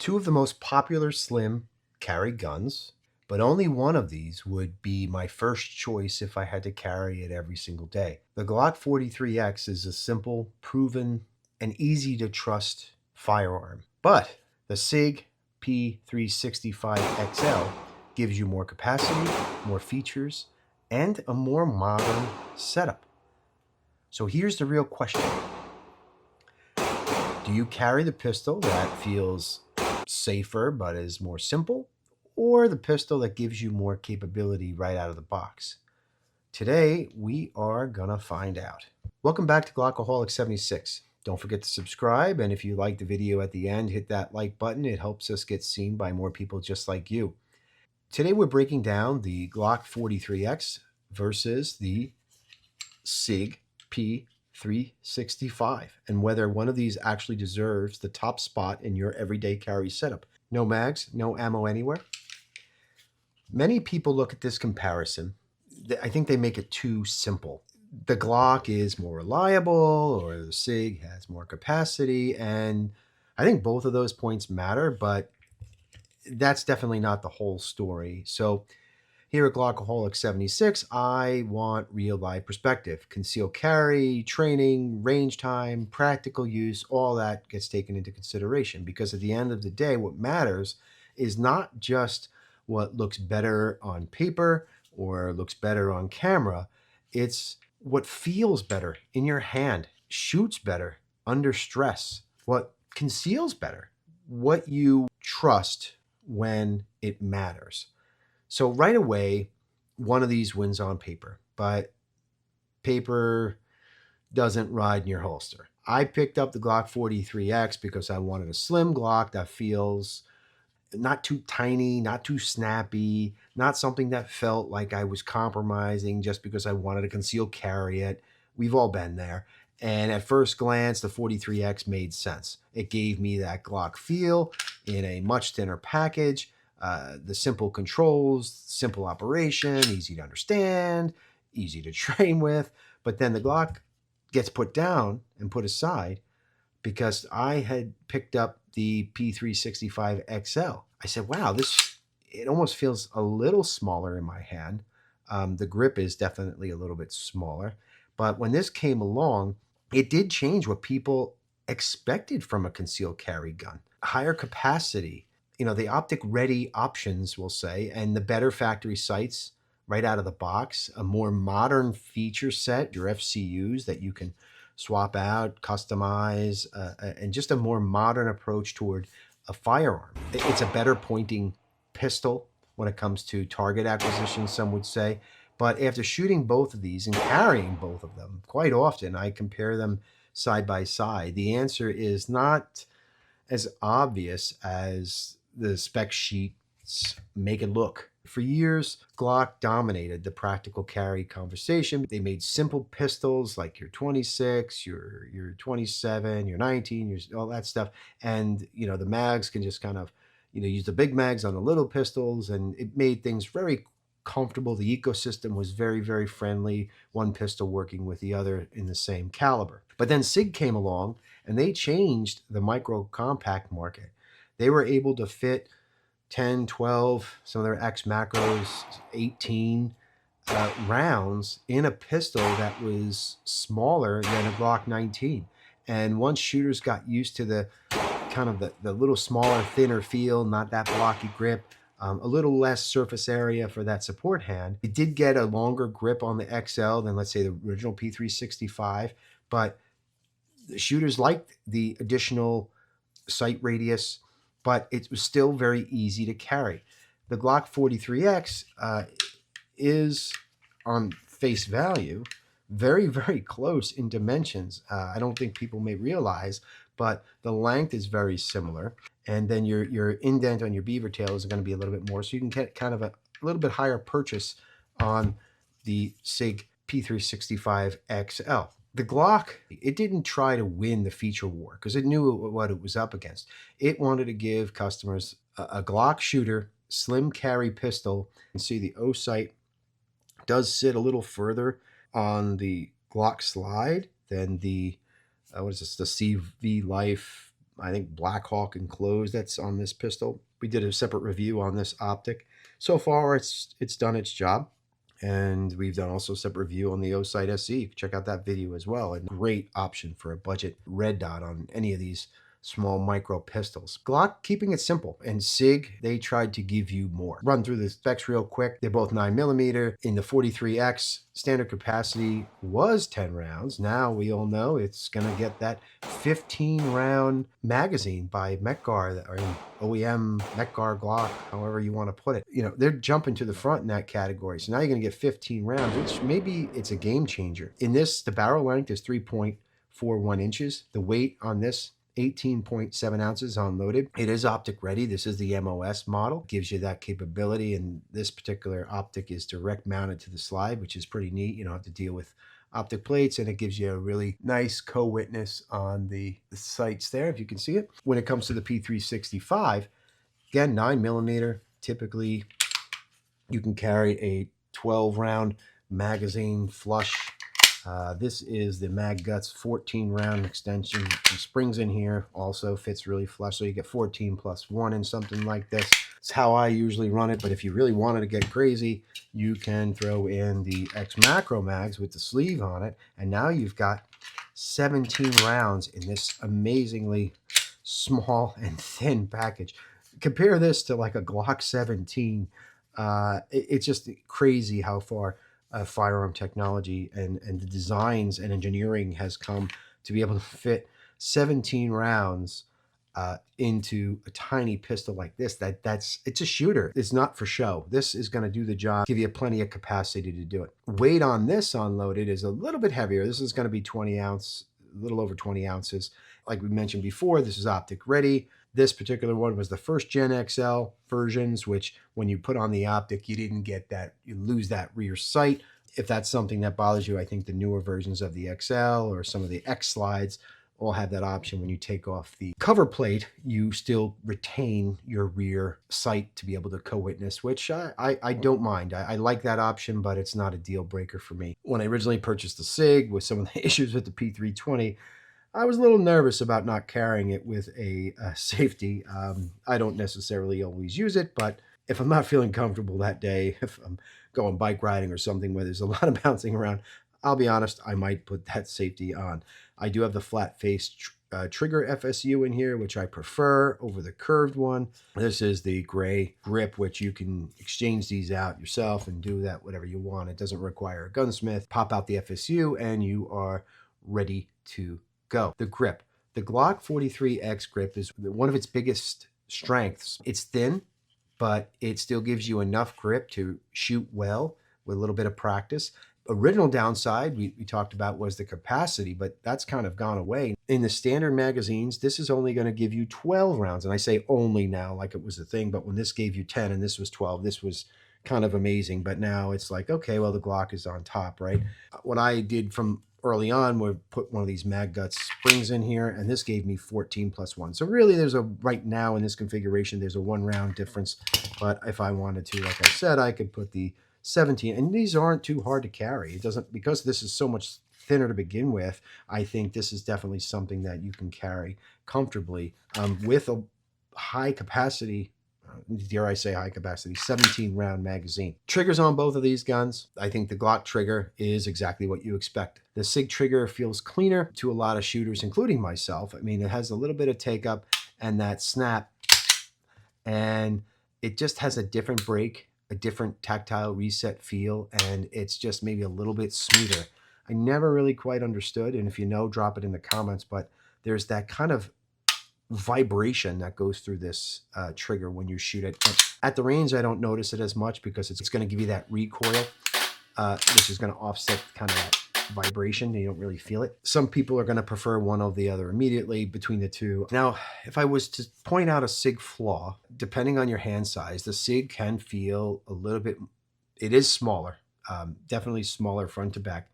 Two of the most popular slim carry guns, but only one of these would be my first choice if I had to carry it every single day. The Glock 43X is a simple, proven, and easy to trust firearm, but the Sig P365 XL gives you more capacity, more features, and a more modern setup. So here's the real question. Do you carry the pistol that feels safer but is more simple, or the pistol that gives you more capability right out of the box? Today, we are gonna find out. Welcome back to Glockaholic 76. Don't forget to subscribe, and if you like the video at the end, hit that like button. It helps us get seen by more people just like you. Today, we're breaking down the Glock 43X versus the Sig P365 and whether one of these actually deserves the top spot in your everyday carry setup. No mags, no ammo anywhere. Many people look at this comparison. I think they make it too simple. The Glock is more reliable, or the Sig has more capacity, and I think both of those points matter, but that's definitely not the whole story. So here at Glockaholic 76, I want real life perspective. Concealed carry, training, range time, practical use, all that gets taken into consideration, because at the end of the day, what matters is not just what looks better on paper or looks better on camera. It's what feels better in your hand, shoots better under stress, what conceals better, what you trust when it matters. So right away, one of these wins on paper, but paper doesn't ride in your holster. I picked up the Glock 43X because I wanted a slim Glock that feels not too tiny, not too snappy, not something that felt like I was compromising just because I wanted to conceal carry it. We've all been there. And at first glance, the 43X made sense. It gave me that Glock feel in a much thinner package. The simple controls, simple operation, easy to understand, easy to train with. It then the Glock gets put down and put aside because I had picked up the P365 XL. I said, wow, it almost feels a little smaller in my hand. The grip is definitely a little bit smaller. But when this came along, it did change what people expected from a concealed carry gun. Higher capacity, the optic ready options, we'll say, and the better factory sights right out of the box, a more modern feature set, your FCUs that you can swap out, customize, and just a more modern approach toward a firearm. It's a better pointing pistol when it comes to target acquisition, some would say. But after shooting both of these and carrying both of them, quite often I compare them side by side. The answer is not as obvious as the spec sheets make it look. For years, Glock dominated the practical carry conversation. They made simple pistols like your 26, your 27, your 19, all that stuff. And, the mags can just kind of, use the big mags on the little pistols, and it made things very comfortable. The ecosystem was very, very friendly, one pistol working with the other in the same caliber. But then Sig came along and they changed the micro compact market. They were able to fit 10, 12, some of their X macros, 18 rounds in a pistol that was smaller than a Glock 19. And once shooters got used to the kind of the little smaller, thinner feel, not that blocky grip, a little less surface area for that support hand, it did get a longer grip on the XL than, let's say, the original P365, but the shooters liked the additional sight radius, but it was still very easy to carry. The Glock 43X is, on face value, very, very close in dimensions. I don't think people may realize, but the length is very similar. And then your indent on your beaver tail is going to be a little bit more. So you can get kind of a little bit higher purchase on the Sig P365 XL. The Glock, it didn't try to win the feature war because it knew what it was up against. It wanted to give customers a Glock shooter, slim carry pistol. You can see the O sight does sit a little further on the Glock slide than the, the CV Life I think Black Hawk enclosed that's on this pistol. We did a separate review on this optic. So far, it's done its job. And we've done also a separate review on the Osight SE. You can check out that video as well. A great option for a budget red dot on any of these small micro pistols. Glock keeping it simple, and Sig, they tried to give you more. Run through the specs real quick. They're both 9mm. In the 43X, standard capacity was 10 rounds. Now we all know it's gonna get that 15 round magazine by Mekgar, or OEM, Mekgar, Glock, however you want to put it. You know, they're jumping to the front in that category. So now you're gonna get 15 rounds, which maybe it's a game changer. In this, the barrel length is 3.41 inches. The weight on this, 18.7 ounces unloaded. It is optic ready. This is the MOS model. Gives you that capability, and this particular optic is direct mounted to the slide, which is pretty neat. You don't have to deal with optic plates, and it gives you a really nice co-witness on the sights there, if you can see it. When it comes to the P365, again, 9mm. Typically, you can carry a 12 round magazine flush. This is the Mag Guts 14 round extension. The springs in here also fits really flush, so you get 14 plus 1 in something like this. It's how I usually run it, but if you really wanted to get crazy, you can throw in the X Macro mags with the sleeve on it, and now you've got 17 rounds in this amazingly small and thin package. Compare this to like a Glock 17. It's just crazy how far firearm technology and the designs and engineering has come to be able to fit 17 rounds into a tiny pistol like this. It's a shooter. It's not for show. This is going to do the job, give you plenty of capacity to do it. Weight on this unloaded is a little bit heavier. This is going to be 20 ounce, a little over 20 ounces. Like we mentioned before, this is optic ready. This particular one was the first gen XL versions, which when you put on the optic, you didn't get that, you lose that rear sight. If that's something that bothers you, I think the newer versions of the XL or some of the X slides all have that option. When you take off the cover plate, you still retain your rear sight to be able to co-witness, which I don't mind. I like that option, but it's not a deal breaker for me. When I originally purchased the Sig with some of the issues with the P320, I was a little nervous about not carrying it with a safety. I don't necessarily always use it, but if I'm not feeling comfortable that day, if I'm going bike riding or something where there's a lot of bouncing around, I'll be honest, I might put that safety on. I do have the flat face trigger FSU in here, which I prefer over the curved one. This is the gray grip, which you can exchange these out yourself and do that whatever you want. It doesn't require a gunsmith. Pop out the FSU and you are ready to go. The grip. The Glock 43X grip is one of its biggest strengths. It's thin, but it still gives you enough grip to shoot well with a little bit of practice. Original downside we talked about was the capacity, but that's kind of gone away. In the standard magazines, this is only going to give you 12 rounds. And I say only now like it was a thing, but when this gave you 10 and this was 12, this was kind of amazing. But now it's like, okay, well, the Glock is on top, right? What I did from early on, we put one of these Mag Guts springs in here, and this gave me 14 plus 1. So really, there's a, right now in this configuration, there's a 1 round difference. But if I wanted to, like I said, I could put the 17, and these aren't too hard to carry. It doesn't, because this is so much thinner to begin with, I think this is definitely something that you can carry comfortably with a high capacity, dare I say high capacity, 17 round magazine. Triggers on both of these guns. I think the Glock trigger is exactly what you expect. The Sig trigger feels cleaner to a lot of shooters, including myself. I mean, it has a little bit of take up and that snap, and it just has a different break, a different tactile reset feel, and it's just maybe a little bit smoother. I never really quite understood, and if you know, drop it in the comments, but there's that kind of vibration that goes through this trigger when you shoot it. But at the range, I don't notice it as much because it's going to give you that recoil, which is going to offset kind of that vibration. You don't really feel it. Some people are going to prefer one over the other immediately between the two. Now, if I was to point out a Sig flaw, depending on your hand size, the Sig can feel a little bit, it is smaller, definitely smaller front to back,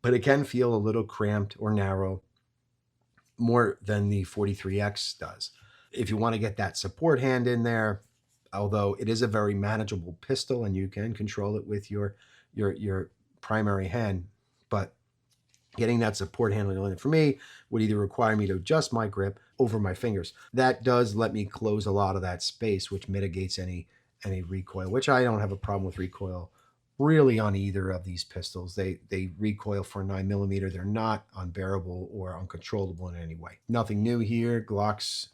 but it can feel a little cramped or narrow more than the 43X does. If you want to get that support hand in there, although it is a very manageable pistol and you can control it with your primary hand, but Getting that support handling on it for me would either require me to adjust my grip over my fingers. That does let me close a lot of that space, which mitigates any recoil, which I don't have a problem with recoil really on either of these pistols. They recoil for 9mm. They're not unbearable or uncontrollable in any way. Nothing new here. Glock's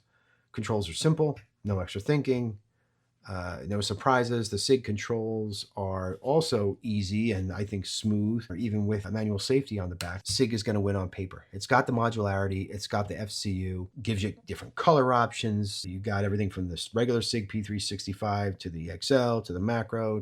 controls are simple, no extra thinking. No surprises. The Sig controls are also easy and I think smooth, or even with a manual safety on the back. Sig is going to win on paper. It's got the modularity. It's got the FCU. Gives you different color options. You got everything from this regular Sig P365 to the XL to the Macro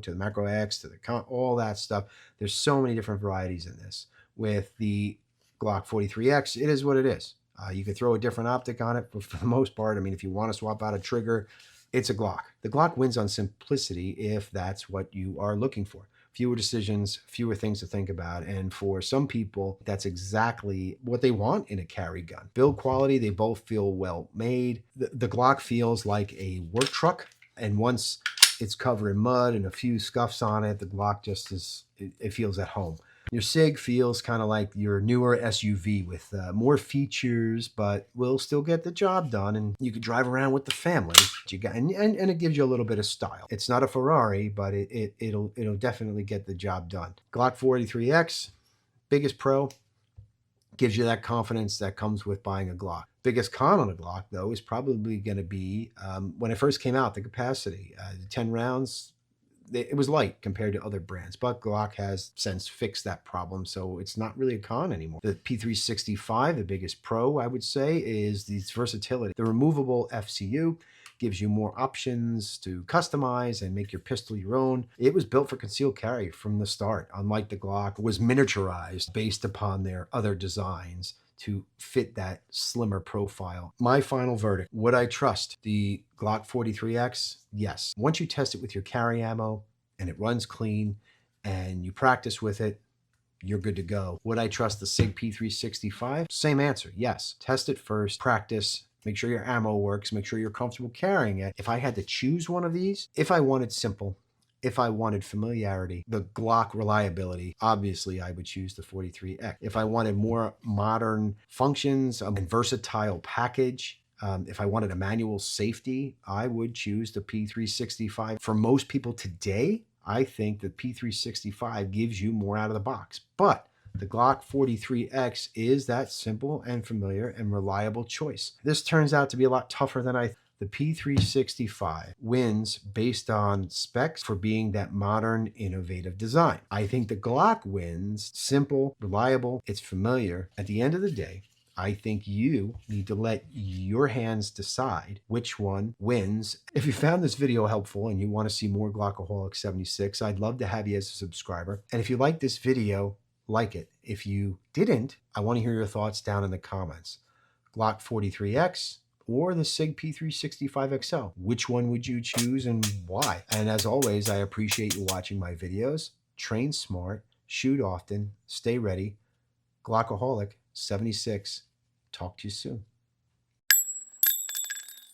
X to the all that stuff. There's so many different varieties in this. With the Glock 43X, it is what it is. You could throw a different optic on it, but for the most part, I mean, if you want to swap out a trigger, it's a Glock. The Glock wins on simplicity if that's what you are looking for. Fewer decisions, fewer things to think about. And for some people, that's exactly what they want in a carry gun. Build quality, they both feel well made. The Glock feels like a work truck. And once it's covered in mud and a few scuffs on it, the Glock just is, it feels at home. Your Sig feels kind of like your newer SUV with more features, but will still get the job done. And you could drive around with the family. You got, and it gives you a little bit of style. It's not a Ferrari, but it'll definitely get the job done. Glock 43X, biggest pro, gives you that confidence that comes with buying a Glock. Biggest con on a Glock, though, is probably going to be when it first came out, the capacity. 10 rounds. It was light compared to other brands, but Glock has since fixed that problem, so it's not really a con anymore. The P365, the biggest pro, I would say, is the versatility. The removable FCU gives you more options to customize and make your pistol your own. It was built for concealed carry from the start, unlike the Glock, was miniaturized based upon their other designs to fit that slimmer profile. My final verdict, would I trust the Glock 43X? Yes. Once you test it with your carry ammo and it runs clean and you practice with it, you're good to go. Would I trust the Sig P365? Same answer, yes. Test it first, practice, make sure your ammo works, make sure you're comfortable carrying it. If I had to choose one of these, if I wanted simple, if I wanted familiarity, the Glock reliability, obviously I would choose the 43X. If I wanted more modern functions and versatile package, if I wanted a manual safety, I would choose the P365. For most people today, I think the P365 gives you more out of the box. But the Glock 43X is that simple and familiar and reliable choice. This turns out to be a lot tougher than I thought. The P365 wins based on specs for being that modern, innovative design. I think the Glock wins simple, reliable, it's familiar. At the end of the day, I think you need to let your hands decide which one wins. If you found this video helpful and you want to see more Glockaholic 76, I'd love to have you as a subscriber. And if you like this video, like it. If you didn't, I want to hear your thoughts down in the comments. Glock 43X or the Sig P365 XL. Which one would you choose and why? And as always, I appreciate you watching my videos. Train smart, shoot often, stay ready. Glockaholic 76. Talk to you soon.